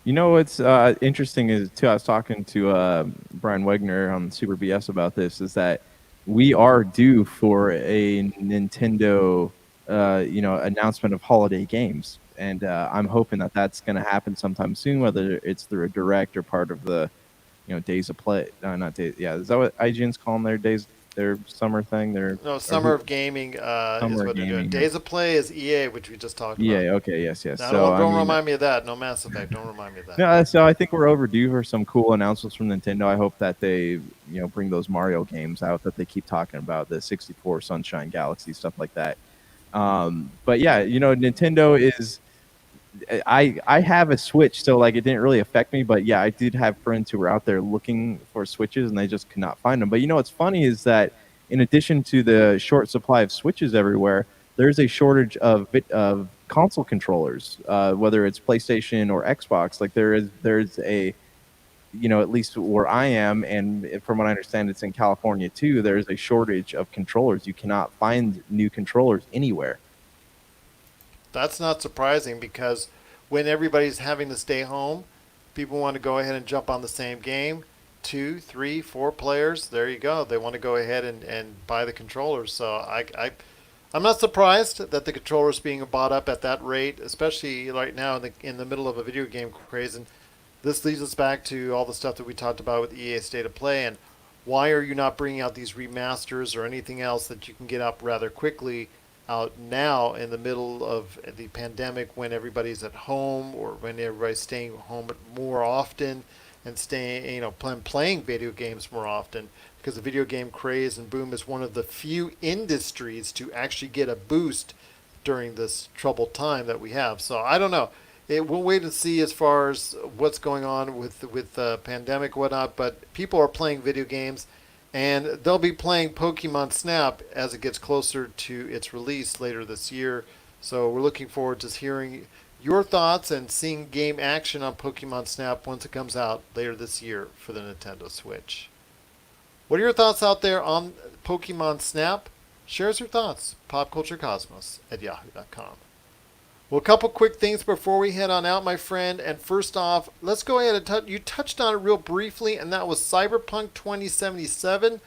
You know what's interesting is too. I was talking to Brian Wegner on Super BS about this. Is that we are due for a Nintendo, announcement of holiday games, and I'm hoping that that's going to happen sometime soon. Whether it's through a direct or part of the, Days of Play. Not days. Yeah, is that what IGN's calling their days? Their summer thing. Their No, Summer of Gaming is what they're doing. Days of Play is EA, which we just talked about. EA. Okay. Yes. Yes. Now, So don't remind me of that. No Mass Effect. Don't remind me of that. No, so I think we're overdue for some cool announcements from Nintendo. I hope that they, bring those Mario games out that they keep talking about, the 64, Sunshine Galaxy, stuff like that. But yeah, Nintendo is. I have a Switch, so like it didn't really affect me. But yeah, I did have friends who were out there looking for Switches, and they just could not find them. But what's funny is that in addition to the short supply of Switches everywhere, there's a shortage of console controllers, whether it's PlayStation or Xbox. Like there's a, at least where I am, and from what I understand, it's in California too. There's a shortage of controllers. You cannot find new controllers anywhere. That's not surprising because when everybody's having to stay home, people want to go ahead and jump on the same game. 2, 3, 4 players, there you go. They want to go ahead and buy the controllers. So I'm not surprised that the controllers being bought up at that rate, especially right now in the middle of a video game craze. And this leads us back to all the stuff that we talked about with EA State of Play and why are you not bringing out these remasters or anything else that you can get up rather quickly out now in the middle of the pandemic when everybody's at home or when everybody's staying home more often and staying, playing video games more often because the video game craze and boom is one of the few industries to actually get a boost during this troubled time that we have. So I don't know. We'll wait and see as far as what's going on with the pandemic and whatnot, but people are playing video games and they'll be playing Pokemon Snap as it gets closer to its release later this year. So we're looking forward to hearing your thoughts and seeing game action on Pokemon Snap once it comes out later this year for the Nintendo Switch. What are your thoughts out there on Pokemon Snap? Share us your thoughts. PopCultureCosmos@yahoo.com. Well, a couple quick things before we head on out, my friend. And first off, let's go ahead and you touched on it real briefly, and that was Cyberpunk 2077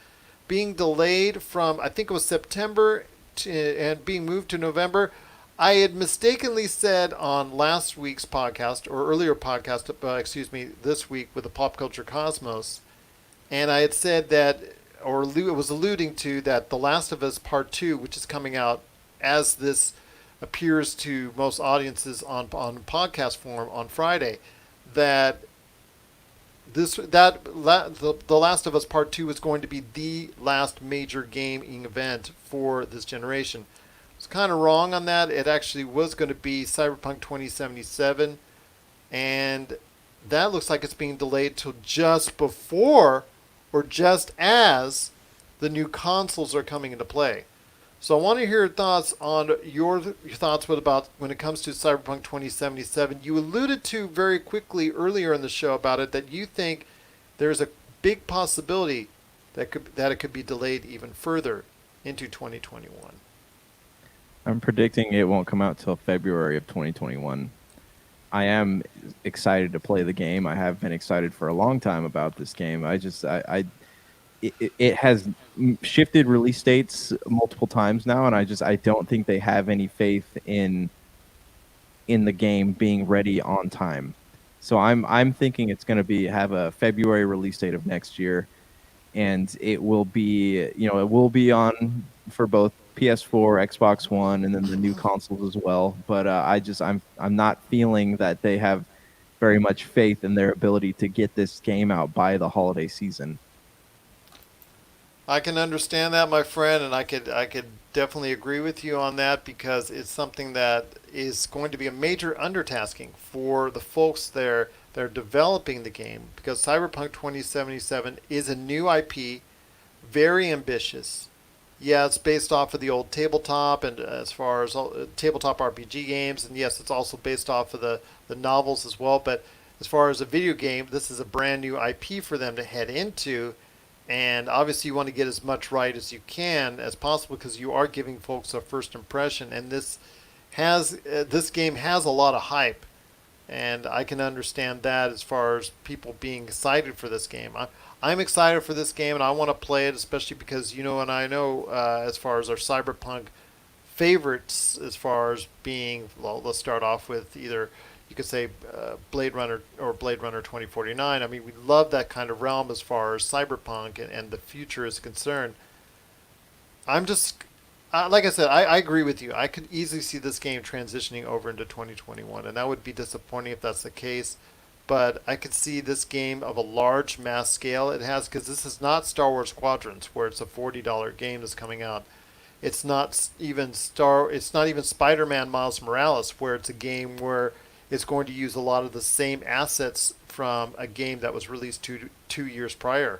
being delayed from, I think it was September and being moved to November. I had mistakenly said on last week's podcast, or earlier podcast, this week with the Pop Culture Cosmos, and I had said that, or it was alluding to that The Last of Us Part 2, which is coming out as this appears to most audiences on podcast form on Friday, that the Last of Us Part 2 is going to be the last major gaming event for this generation. I was kind of wrong on that. It actually was going to be Cyberpunk 2077, and that looks like it's being delayed till just before or just as the new consoles are coming into play. So I want to hear your thoughts on your thoughts about when it comes to Cyberpunk 2077. You alluded to very quickly earlier in the show about it that you think there's a big possibility that it could be delayed even further into 2021. I'm predicting it won't come out till February of 2021. I am excited to play the game. I have been excited for a long time about this game. It has shifted release dates multiple times now, and I don't think they have any faith in the game being ready on time. So I'm thinking it's going to have a February release date of next year, and it will be on for both PS4, Xbox One, and then the new consoles as well. But I'm not feeling that they have very much faith in their ability to get this game out by the holiday season. I can understand that, my friend, and I could definitely agree with you on that because it's something that is going to be a major undertaking for the folks there that are developing the game because Cyberpunk 2077 is a new IP, very ambitious. Yeah, it's based off of the old tabletop and as far as tabletop RPG games, and yes, it's also based off of the novels as well. But as far as a video game, this is a brand new IP for them to head into, and obviously you want to get as much right as you can as possible because you are giving folks a first impression, and this game has a lot of hype, and I can understand that as far as people being excited for this game. I'm excited for this game, and I want to play it, especially because and I know as far as our Cyberpunk favorites, as far as being, well, let's start off with either you could say Blade Runner or Blade Runner 2049. I mean, we love that kind of realm as far as Cyberpunk and the future is concerned. I'm just like I said, I agree with you. I could easily see this game transitioning over into 2021, and that would be disappointing if that's the case. But I could see this game of a large mass scale. It has because this is not Star Wars Squadrons, where it's a $40 game that's coming out. It's not even It's not even Spider-Man Miles Morales, where it's a game where it's going to use a lot of the same assets from a game that was released two years prior.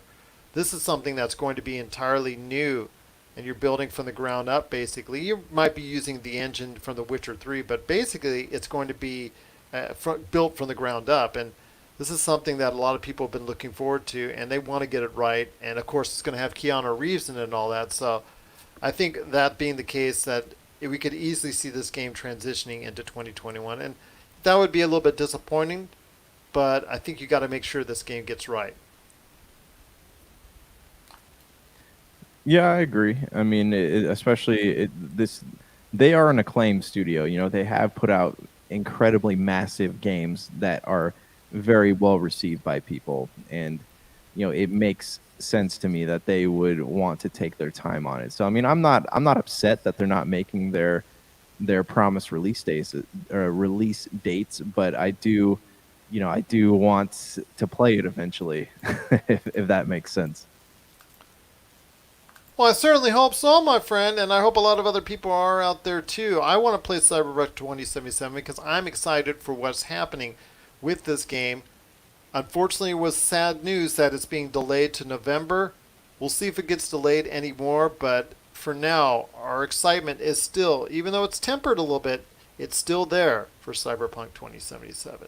This is something that's going to be entirely new, and you're building from the ground up. Basically, you might be using the engine from The Witcher 3, but basically, it's going to be built from the ground up. And this is something that a lot of people have been looking forward to, and they want to get it right. And of course, it's going to have Keanu Reeves in it and all that. So I think that being the case, that we could easily see this game transitioning into 2021. And that would be a little bit disappointing, but I think you got to make sure this game gets right. Yeah, I agree. I mean, they are an acclaimed studio. They have put out incredibly massive games that are very well received by people, and it makes sense to me that they would want to take their time on it. So I mean, I'm not upset that they're not making their promised release dates, but I do want to play it eventually, if that makes sense. Well, I certainly hope so, my friend, and I hope a lot of other people are out there too. I want to play Cyberpunk 2077 because I'm excited for what's happening with this game. Unfortunately, it was sad news that it's being delayed to November. We'll see if it gets delayed anymore, but for now, our excitement is still, even though it's tempered a little bit, it's still there for Cyberpunk 2077.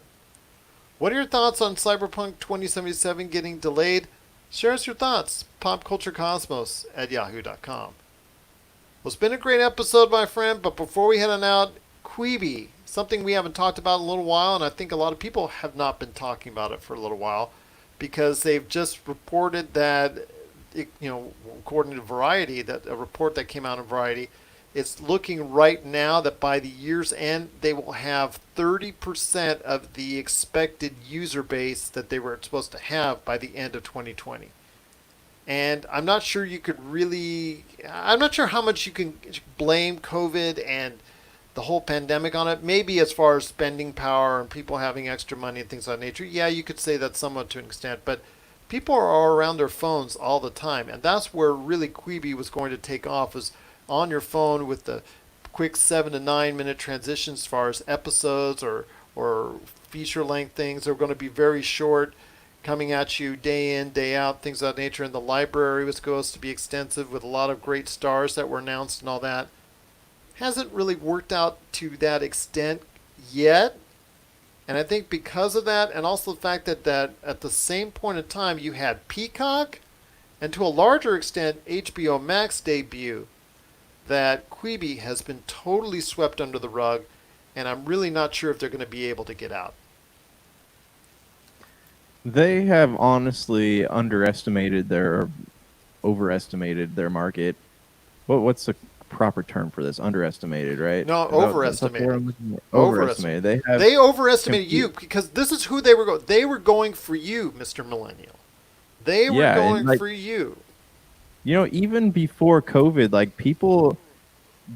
What are your thoughts on Cyberpunk 2077 getting delayed? Share us your thoughts. popculturecosmos@yahoo.com. Well, it's been a great episode, my friend, but before we head on out, Quibi, something we haven't talked about in a little while, and I think a lot of people have not been talking about it for a little while because they've just reported that, according to Variety, that a report that came out in Variety, it's looking right now that by the year's end, they will have 30% of the expected user base that they were supposed to have by the end of 2020. And I'm not sure I'm not sure how much you can blame COVID and the whole pandemic on it. Maybe as far as spending power and people having extra money and things of that nature. Yeah, you could say that somewhat to an extent, but people are around their phones all the time. And that's where really Quibi was going to take off, was on your phone with the quick 7 to 9 minute transitions as far as episodes or feature length things. They're going to be very short, coming at you day in, day out, things of that nature. And the library was supposed to be extensive with a lot of great stars that were announced and all that. Hasn't really worked out to that extent yet. And I think because of that, and also the fact that at the same point in time, you had Peacock, and to a larger extent, HBO Max debut, that Quibi has been totally swept under the rug, and I'm really not sure if they're going to be able to get out. They have honestly overestimated their market. What's the proper term for this? Underestimated, right? No, overestimated. Overestimated. They overestimated you because this is who they were going. They were going for you, Mr. Millennial. They were going for you. Even before COVID, like people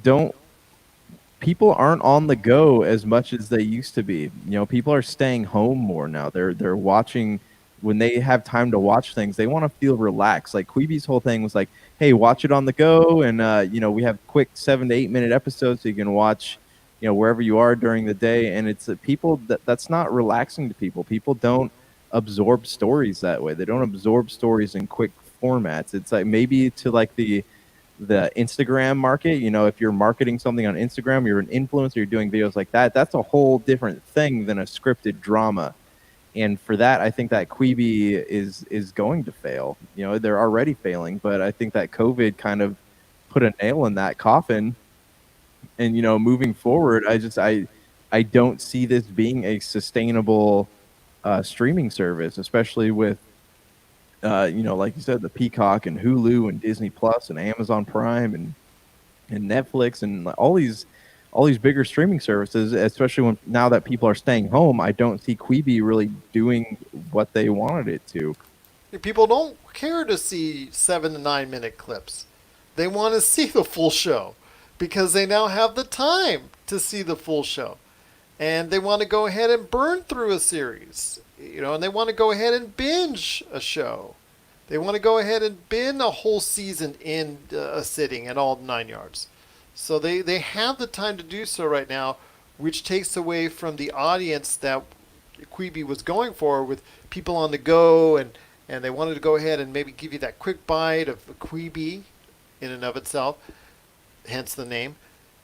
don't people aren't on the go as much as they used to be. You know, people are staying home more now. They're watching when they have time to watch things. They want to feel relaxed. Like Quibi's whole thing was like, "Hey, watch it on the go," and you know, we have quick 7 to 8 minute episodes so you can watch, you know, wherever you are during the day. And it's people that's not relaxing to people. People don't absorb stories that way. They don't absorb stories in quick formats. It's like maybe to like the Instagram market. You know, if you're marketing something on Instagram, you're an influencer, you're doing videos like that, that's a whole different thing than a scripted drama. And for that, I think that Quibi is going to fail. You know, they're already failing, but I think that COVID kind of put a nail in that coffin. And you know, moving forward, I don't see this being a sustainable streaming service, especially with you know, like you said, the Peacock and Hulu and Disney Plus and Amazon Prime and Netflix and all these bigger streaming services, especially when now that people are staying home, I don't see Quibi really doing what they wanted it to. People don't care to see 7 to 9 minute clips. They want to see the full show because they now have the time to see the full show. And they want to go ahead and burn through a series, you know, and they want to go ahead and binge a show. They want to go ahead and binge a whole season in a sitting and all 9 yards. So they have the time to do so right now, which takes away from the audience that Quibi was going for with people on the go, and they wanted to go ahead and maybe give you that quick bite of Quibi in and of itself, hence the name.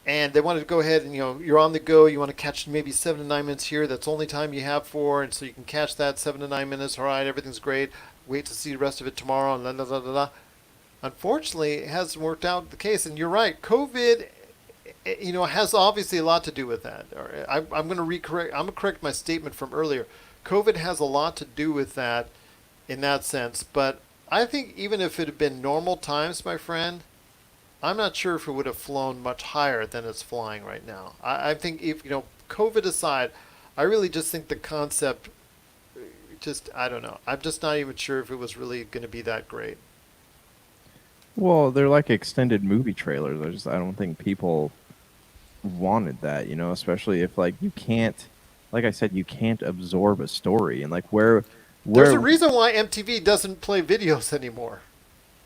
And they wanted to go ahead and, you know, you're on the go, you want to catch maybe 7 to 9 minutes here, that's the only time you have for, and so you can catch that 7 to 9 minutes, all right, everything's great, wait to see the rest of it tomorrow, and la la la la la. Unfortunately, it hasn't worked out the case, and you're right, COVID, you know, has obviously a lot to do with that. I'm going to correct my statement from earlier. COVID has a lot to do with that in that sense, but I think even if it had been normal times, my friend, I'm not sure if it would have flown much higher than it's flying right now. I think if, you know, COVID aside, I really just think the concept, just, I don't know. I'm just not even sure if it was really going to be that great. Well, they're like extended movie trailers. I don't think people wanted that, you know, especially if like you can't, like I said, you can't absorb a story and like There's a where reason why MTV doesn't play videos anymore.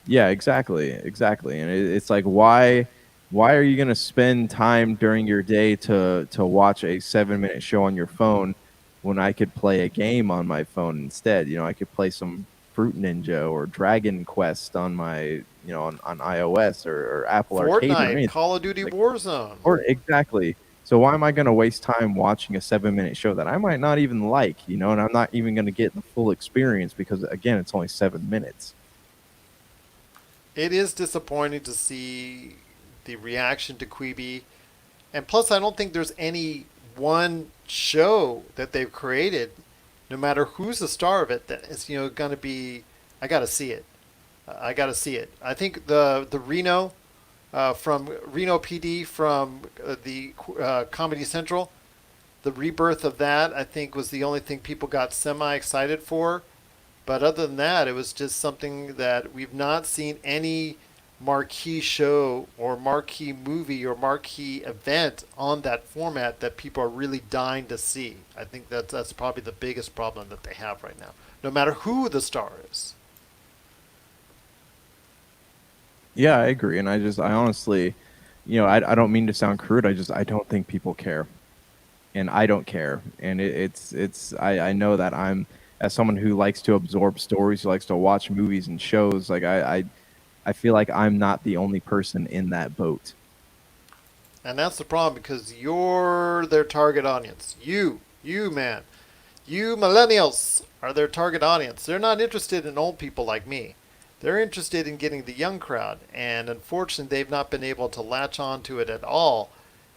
yeah, exactly. And it's like why are you going to spend time during your day to watch a 7 minute show on your phone when I could play a game on my phone instead? You know, I could play some Fruit Ninja or Dragon Quest on my, you know, on iOS or Apple Arcade or Fortnite, anything. Call of Duty Like, Warzone. or exactly. So why am I going to waste time watching a 7 minute show that I might not even like, you know, and I'm not even going to get the full experience because again, it's only 7 minutes. It is disappointing to see the reaction to Quibi. And plus, I don't think there's any one show that they've created, no matter who's the star of it, that is, you know, going to be, I got to see it. I got to see it. I think the Reno from Reno PD from the Comedy Central, the rebirth of that, I think was the only thing people got semi excited for. But other than that, it was just something that we've not seen any marquee show or marquee movie or marquee event on that format that people are really dying to see. I think that's probably the biggest problem that they have right now, no matter who the star is. Yeah, I agree. And I honestly, you know, I don't mean to sound crude. I don't think people care. And I don't care. And I know that I'm, as someone who likes to absorb stories, who likes to watch movies and shows, like I feel like I'm not the only person in that boat. And that's the problem because you're their target audience. You man, you millennials are their target audience. They're not interested in old people like me. They're interested in getting the young crowd. And unfortunately, they've not been able to latch on to it at all.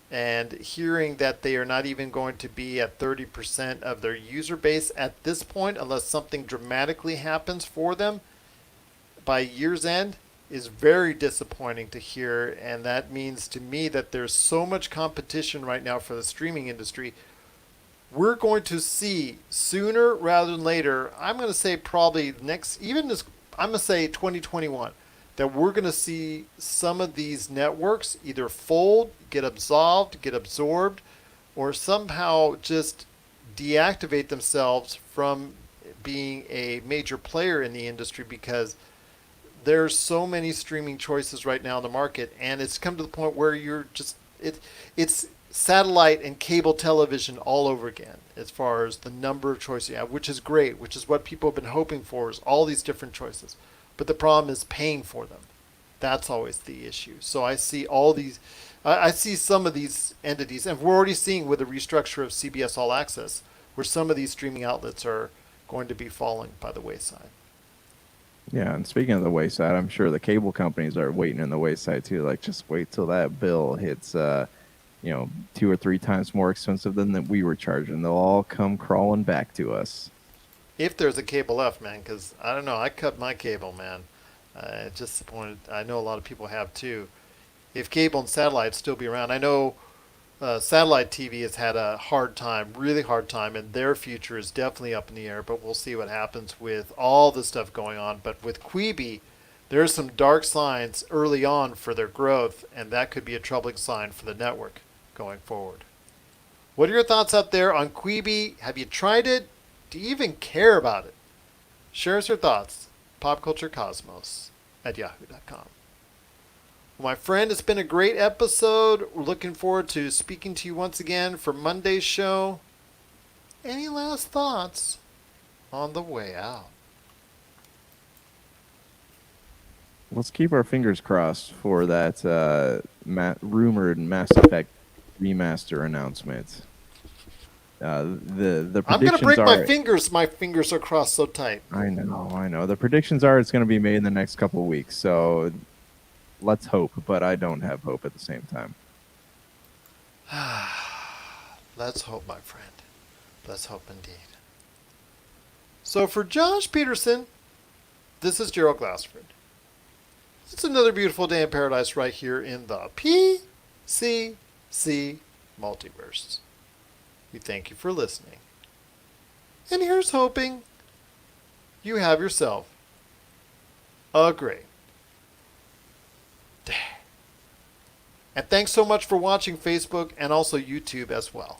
And hearing that they are not even going to be at 30% of their user base at this point, unless something dramatically happens for them by year's end, is very disappointing to hear. And that means to me that there's so much competition right now for the streaming industry. We're going to see sooner rather than later, I'm going to say probably next, even this, I'm going to say 2021, that we're going to see some of these networks either fold, get absolved, get absorbed, or somehow just deactivate themselves from being a major player in the industry because there's so many streaming choices right now in the market, and it's come to the point where it's satellite and cable television all over again as far as the number of choices you have, which is great, which is what people have been hoping for, is all these different choices. But the problem is paying for them. That's always the issue. So I see all these, I see some of these entities, and we're already seeing with the restructure of CBS All Access, where some of these streaming outlets are going to be falling by the wayside. Yeah, and speaking of the wayside, I'm sure the cable companies are waiting in the wayside too. Like, just wait till that bill hits, 2 or 3 times more expensive than that we were charging. They'll all come crawling back to us. If there's a cable left, man, because I don't know, I cut my cable, man. It's disappointed. I know a lot of people have too. If cable and satellite still be around, I know satellite TV has had a hard time, really hard time, and their future is definitely up in the air. But we'll see what happens with all the stuff going on. But with Quibi, there's some dark signs early on for their growth, and that could be a troubling sign for the network going forward. What are your thoughts out there on Quibi? Have you tried it? Do you even care about it? Share us your thoughts. PopCultureCosmos@yahoo.com. Well, my friend, it's been a great episode. We're looking forward to speaking to you once again for Monday's show. Any last thoughts on the way out? Let's keep our fingers crossed for that rumored Mass Effect remaster announcement. The I'm predictions going to break are, my fingers. My fingers are crossed so tight. I know. The predictions are it's going to be made in the next couple of weeks. So let's hope, but I don't have hope at the same time. Let's hope, my friend. Let's hope indeed. So for Josh Peterson, this is Gerald Glassford. It's another beautiful day in paradise right here in the PCC Multiverse. We thank you for listening. And here's hoping you have yourself a great day. And thanks so much for watching Facebook and also YouTube as well.